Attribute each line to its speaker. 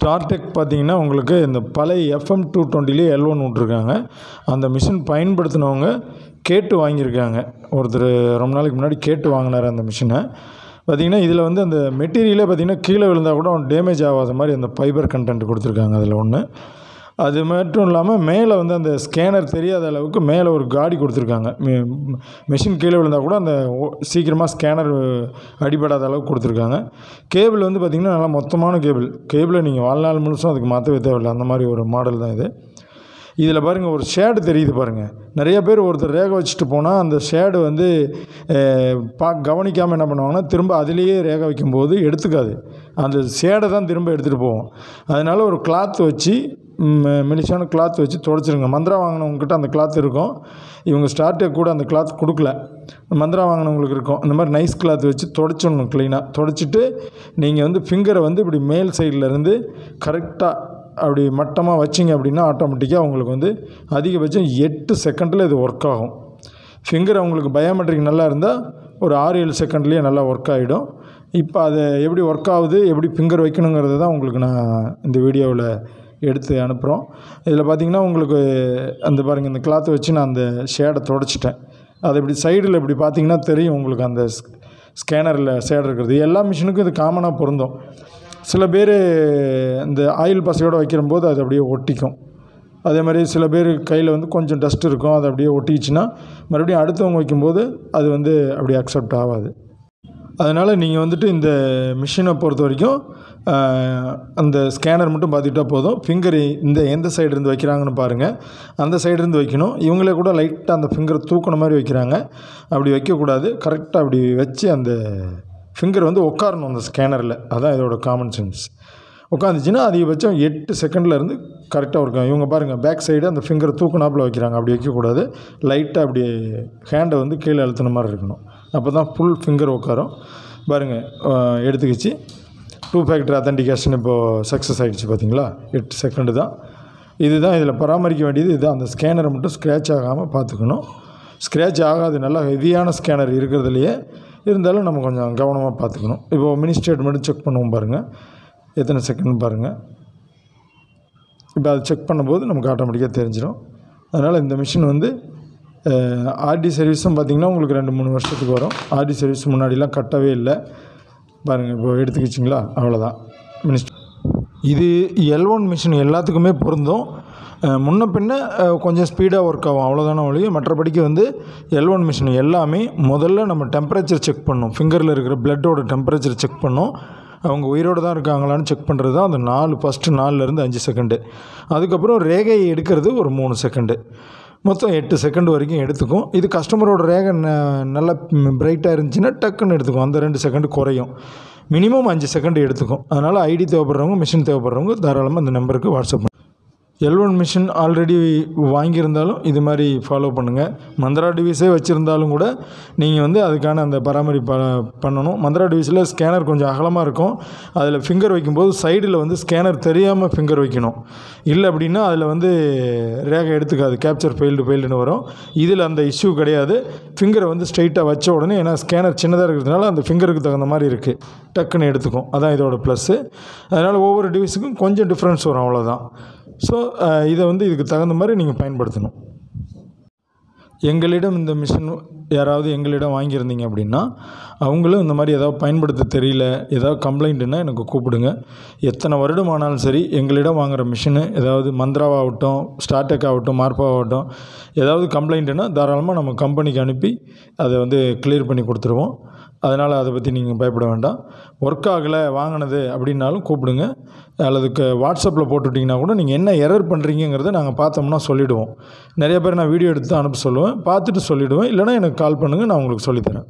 Speaker 1: ஸ்டார்டெக் பார்த்தீங்கன்னா உங்களுக்கு இந்த பழைய FM 220 L1 விட்ருக்காங்க. அந்த மிஷின் பயன்படுத்தினவங்க கேட்டு வாங்கியிருக்காங்க. ஒருத்தர் ரொம்ப நாளைக்கு முன்னாடி கேட்டு வாங்கினார் அந்த மிஷினை. பார்த்திங்கன்னா இதில் வந்து அந்த மெட்டீரியலே பார்த்திங்கன்னா கீழே விழுந்தால் கூட டேமேஜ் ஆகாத மாதிரி அந்த ஃபைபர் கண்டென்ட் கொடுத்துருக்காங்க அதில் ஒன்று. அது மட்டும் இல்லாமல் மேலே வந்து அந்த ஸ்கேனர் தெரியாத அளவுக்கு மேலே ஒரு காடி கொடுத்துருக்காங்க. மிஷின் கீழே விழுந்தால் கூட அந்த சீக்கிரமாக ஸ்கேனர் அடிபடாத அளவுக்கு கொடுத்துருக்காங்க. கேபிள் வந்து பார்த்திங்கன்னா நல்லா மொத்தமான கேபிளை நீங்கள் வாழ்நாள் முழுசும் அதுக்கு மாற்றவே தேவையில்லை. அந்த மாதிரி ஒரு மாடல் தான் இது. இதில் பாருங்கள் ஒரு ஷேடு தெரியுது பாருங்கள். நிறைய பேர் ஒருத்தர் ரேகை வச்சுட்டு போனால் அந்த ஷேடு வந்து கவனிக்காமல் என்ன பண்ணுவாங்கன்னா திரும்ப அதிலேயே ரேகை வைக்கும்போது எடுத்துக்காது. அந்த ஷேடை தான் திரும்ப எடுத்துகிட்டு போவோம். அதனால் ஒரு கிளாத் வச்சு மெலிசான கிளாத் வச்சு துடைச்சிருங்க. மந்த்ரா வாங்கினவங்ககிட்ட அந்த கிளாத் இருக்கும். இவங்க ஸ்டார்டெக் கூட அந்த கிளாத் கொடுக்கல. மந்த்ரா வாங்கினவங்களுக்கு இருக்கும். இந்த மாதிரி நைஸ் கிளாத் வச்சு துடைச்சிடணும். க்ளீனாக துடைச்சிட்டு நீங்கள் வந்து ஃபிங்கரை வந்து இப்படி மேல் சைட்லேருந்து கரெக்டாக அப்படி மட்டமாக வச்சிங்க அப்படின்னா ஆட்டோமேட்டிக்காக உங்களுக்கு வந்து அதிகபட்சம் 8 செகண்டில் இது ஒர்க் ஆகும். ஃபிங்கர் உங்களுக்கு பயோமெட்ரிக் நல்லா இருந்தால் ஒரு 6-7 செகண்ட்லேயே நல்லா ஒர்க் ஆகிடும். இப்போ அதை எப்படி ஒர்க் ஆகுது, எப்படி ஃபிங்கர் வைக்கணுங்கிறது தான் உங்களுக்கு நான் இந்த வீடியோவில் எடுத்து அனுப்புகிறோம். இதில் பார்த்திங்கன்னா உங்களுக்கு அந்த பாருங்கள் இந்த கிளாத்தை வச்சு நான் அந்த ஷேடை துடைச்சிட்டேன். அது இப்படி சைடில் இப்படி பார்த்திங்கன்னா தெரியும் உங்களுக்கு அந்த ஸ்கேனரில் ஷேடு இருக்கிறது. எல்லா மிஷினுக்கும் இது காமனாக பொருந்தும். சில பேர் இந்த ஆயில் பசையோடு வைக்கிறம்போது அது அப்படியே ஒட்டிக்கும். அதே மாதிரி சில பேர் கையில் வந்து கொஞ்சம் டஸ்ட் இருக்கும். அது அப்படியே ஒட்டிச்சுன்னா மறுபடியும் அடுத்தவங்க வைக்கும்போது அது வந்து அப்படியே அக்செப்ட் ஆகாது. அதனால் நீங்கள் வந்துட்டு இந்த மிஷினை பொறுத்த வரைக்கும் அந்த ஸ்கேனர் மட்டும் பார்த்துக்கிட்டா போதும். ஃபிங்கர் எந்த சைடு இருந்து வைக்கிறாங்கன்னு பாருங்கள். அந்த சைடு இருந்து வைக்கணும். இவங்களே கூட லைட்டாக அந்த ஃபிங்கரை தூக்கின மாதிரி வைக்கிறாங்க. அப்படி வைக்கக்கூடாது. கரெக்டாக அப்படி வச்சு அந்த ஃபிங்கர் வந்து உட்காரணும் அந்த ஸ்கேனரில். அதுதான் இதோட காமன் சென்ஸ். உட்காந்துச்சின்னா அதிகபட்சம் 8 செகண்டில் இருந்து கரெக்டாக இருக்கும். இவங்க பாருங்கள் பேக் சைடு அந்த ஃபிங்கரை தூக்குனாப்பில் வைக்கிறாங்க. அப்படி வைக்கக்கூடாது. லைட்டாக அப்படி ஹேண்டை வந்து கீழே அழுத்தின மாதிரி இருக்கணும். அப்போ தான் ஃபுல் ஃபிங்கர் உட்காரும். பாருங்கள் எடுத்துக்கிச்சு. 2 ஃபேக்டர் அத்தன்டிகேஷன் இப்போது சக்ஸஸ் ஆகிடுச்சு. பார்த்தீங்களா 8 செகண்டு தான். இதுதான் இதில் பராமரிக்க வேண்டியது. இதுதான் அந்த ஸ்கேனரை மட்டும் ஸ்க்ராட்ச் ஆகாமல் பார்த்துக்கணும். ஸ்க்ராட்ச் ஆகாது. நல்லா ஹெவியான ஸ்கேனர் இருக்கிறதுலையே இருந்தாலும் நம்ம கொஞ்சம் கவனமாக பார்த்துக்கணும். இப்போது மினி ஸ்டேட்மெண்ட்டு செக் பண்ணுவோம் பாருங்கள். எத்தனை செகண்ட் பாருங்கள். இப்போ அது செக் பண்ணும்போது நமக்கு ஆட்டோமேட்டிக்காக தெரிஞ்சிடும். அதனால் இந்த மிஷின் வந்து ஆர்டி சர்வீஸும் பார்த்திங்கன்னா உங்களுக்கு 2-3 வருஷத்துக்கு வரும். ஆர்டி சர்வீஸ் முன்னாடிலாம் கட்டவே இல்லை. பாருங்கள் இப்போ எடுத்துக்கிச்சிங்களா, அவ்வளோதான். இது L1 மிஷின் எல்லாத்துக்குமே பொருந்தும். முன்ன பின்ன கொஞ்சம் ஸ்பீடாக ஒர்க் ஆகும், அவ்வளோதானே ஒழிய மற்றபடிக்கு வந்து L1 மிஷின் எல்லாமே முதல்ல நம்ம டெம்பரேச்சர் செக் பண்ணணும். ஃபிங்கரில் இருக்கிற பிளட்டோட டெம்பரேச்சர் செக் பண்ணோம். அவங்க உயிரோடு தான் இருக்காங்களான்னு செக் பண்ணுறது தான் அந்த ஃபஸ்ட்டு 4லேருந்து 5 செகண்டு. அதுக்கப்புறம் ரேகையை எடுக்கிறது ஒரு 3 செகண்டு. மொத்தம் 8 செகண்ட் வரைக்கும் எடுத்துக்கும். இது கஸ்டமரோட ரேகை நல்லா பிரைட்டாக இருந்துச்சுன்னா டக்குன்னு எடுத்துக்கும். அந்த 2 செகண்டு குறையும். மினிமம் 5 செகண்ட் எடுத்துக்கும். அதனால் ஐடி தேவைப்படுறவங்க, மிஷின் தேவைப்படுறவங்க தாராளமாக இந்த நம்பருக்கு வாட்ஸ்அப் L1 மிஷின் ஆல்ரெடி வாங்கியிருந்தாலும் இது மாதிரி ஃபாலோ பண்ணுங்கள். மந்த்ரா டிவைஸே வச்சுருந்தாலும் கூட நீங்கள் வந்து அதுக்கான அந்த பராமரிப்பு பண்ணணும். மந்த்ரா டிவைஸில் ஸ்கேனர் கொஞ்சம் அகலமாக இருக்கும். அதில் ஃபிங்கர் வைக்கும்போது சைடில் வந்து ஸ்கேனர் தெரியாமல் ஃபிங்கர் வைக்கணும். இல்லை அப்படின்னா அதில் வந்து ரேகை எடுத்துக்காது. கேப்சர் ஃபெயில்டுன்னு வரும். இதில் அந்த இஷ்யூ கிடையாது. ஃபிங்கரை வந்து ஸ்ட்ரைட்டாக வச்ச உடனே, ஏன்னா ஸ்கேனர் சின்னதாக இருக்கிறதுனால அந்த ஃபிங்கருக்கு தகுந்த மாதிரி இருக்குது, டக்குன்னு எடுத்துக்கும். அதான் இதோட ப்ளஸ்ஸு. அதனால் ஒவ்வொரு டிவைஸுக்கும் கொஞ்சம் டிஃப்ரென்ஸ் வரும், அவ்வளோதான். ஸோ இதை வந்து இதுக்கு தகுந்த மாதிரி நீங்கள் பயன்படுத்தணும். எங்களிடம் இந்த மிஷின் யாராவது எங்களிடம் வாங்கியிருந்தீங்க அப்படின்னா அவங்களும் இந்த மாதிரி ஏதாவது பயன்படுத்த தெரியல, ஏதாவது கம்ப்ளைண்ட்டுன்னா எனக்கு கூப்பிடுங்க. எத்தனை வருடம் ஆனாலும் சரி எங்களிடம் வாங்குகிற மிஷினு ஏதாவது மந்த்ராவாகட்டும், ஸ்டார்டெக் ஆகட்டும், மார்பாவாகட்டும் ஏதாவது கம்ப்ளைண்ட்டுன்னா தாராளமாக நம்ம கம்பெனிக்கு அனுப்பி அதை வந்து கிளியர் பண்ணி கொடுத்துருவோம். அதனால் அதை பற்றி நீங்கள் பயப்பட வேண்டாம். ஒர்க் ஆகலை வாங்கினது அப்படின்னாலும் கூப்பிடுங்க. அல்லது வாட்ஸ்அப்பில் போட்டுவிட்டிங்கன்னா கூட நீங்கள் என்ன எரர் பண்ணுறீங்கிறத நாங்கள் பார்த்தோம்னா சொல்லிவிடுவோம். நிறைய பேர் நான் வீடியோ எடுத்து தான் அனுப்ப சொல்லுவேன். பார்த்துட்டு சொல்லிவிடுவேன். இல்லைனா எனக்கு கால் பண்ணுங்கள், நான் உங்களுக்கு சொல்லித்தரேன்.